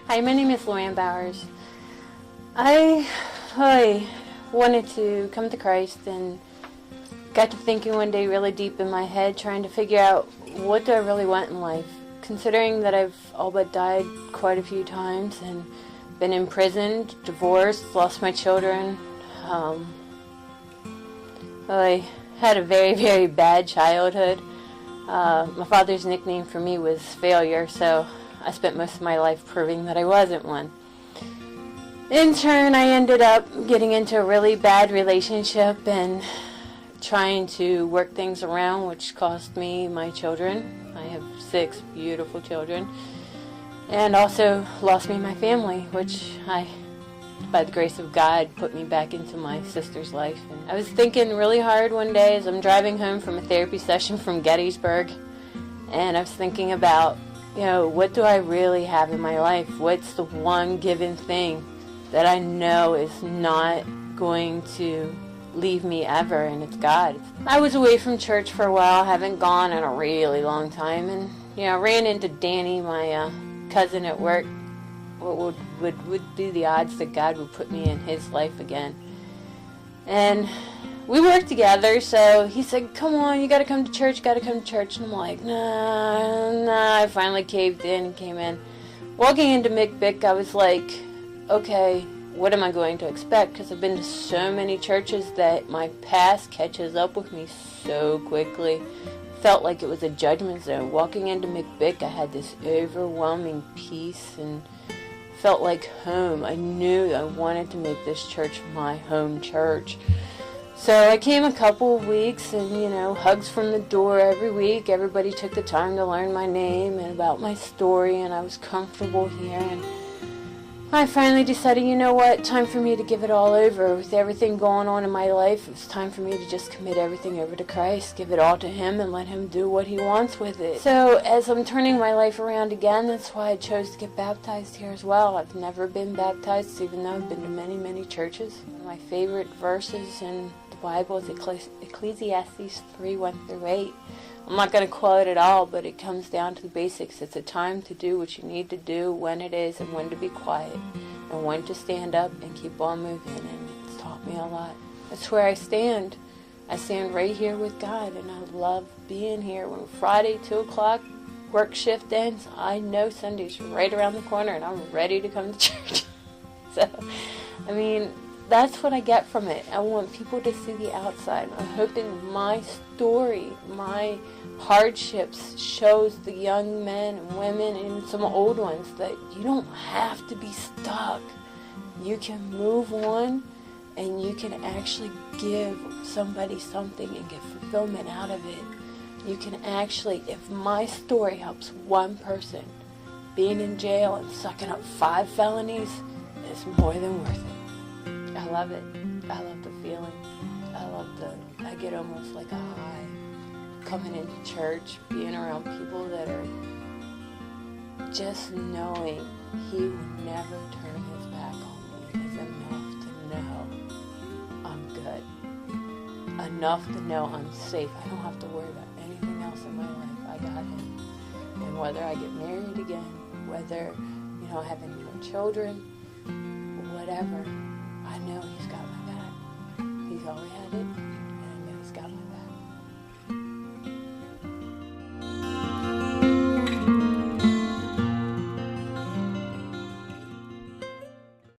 Hi, my name is Louann Bowers. I wanted to come to Christ and got to thinking one day really deep in my head, trying to figure out what do I really want in life. Considering that I've all but died quite a few times and been imprisoned, divorced, lost my children. I had a very, very bad childhood. My father's nickname for me was Failure, so I spent most of my life proving that I wasn't one. In turn, I ended up getting into a really bad relationship and trying to work things around, which cost me my children. I have 6 beautiful children. And also lost me my family, which by the grace of God, put me back into my sister's life. And I was thinking really hard one day as I'm driving home from a therapy session from Gettysburg, and I was thinking about, what do I really have in my life? What's the one given thing that I know is not going to leave me ever, and it's God. I was away from church for a while, haven't gone in a really long time, and ran into Danny, my cousin at work. What would be the odds that God would put me in his life again? And we worked together, so he said, come on, you gotta come to church, and I'm like, nah, I finally caved in and came in. Walking into McBick, I was like, okay, what am I going to expect? Because I've been to so many churches that my past catches up with me so quickly. Felt like it was a judgment zone. Walking into McBick, I had this overwhelming peace and felt like home. I knew I wanted to make this church my home church. So I came a couple of weeks and, hugs from the door every week. Everybody took the time to learn my name and about my story, and I was comfortable here. And I finally decided, time for me to give it all over. With everything going on in my life, it was time for me to just commit everything over to Christ, give it all to Him, and let Him do what He wants with it. So as I'm turning my life around again, that's why I chose to get baptized here as well. I've never been baptized, even though I've been to many, many churches. One of my favorite verses in the Bible is Ecclesiastes 3:1-8. I'm not going to quote it all, but it comes down to the basics. It's a time to do what you need to do, when it is, and when to be quiet, and when to stand up and keep on moving, and it's taught me a lot. That's where I stand. I stand right here with God, and I love being here. When Friday, 2 o'clock, work shift ends, I know Sunday's right around the corner, and I'm ready to come to church. So, that's what I get from it. I want people to see the outside. I'm hoping my story, my hardships, shows the young men and women and some old ones that you don't have to be stuck. You can move on, and you can actually give somebody something and get fulfillment out of it. You can actually, if my story helps one person, being in jail and sucking up 5 felonies is more than worth it. I love it. I love the feeling. I get almost like a high coming into church, being around people that are just knowing He will never turn His back on me is enough to know I'm good. Enough to know I'm safe. I don't have to worry about anything else in my life. I got Him. And whether I get married again, whether, I have any more children, whatever, I know He's got my back. He's always had it.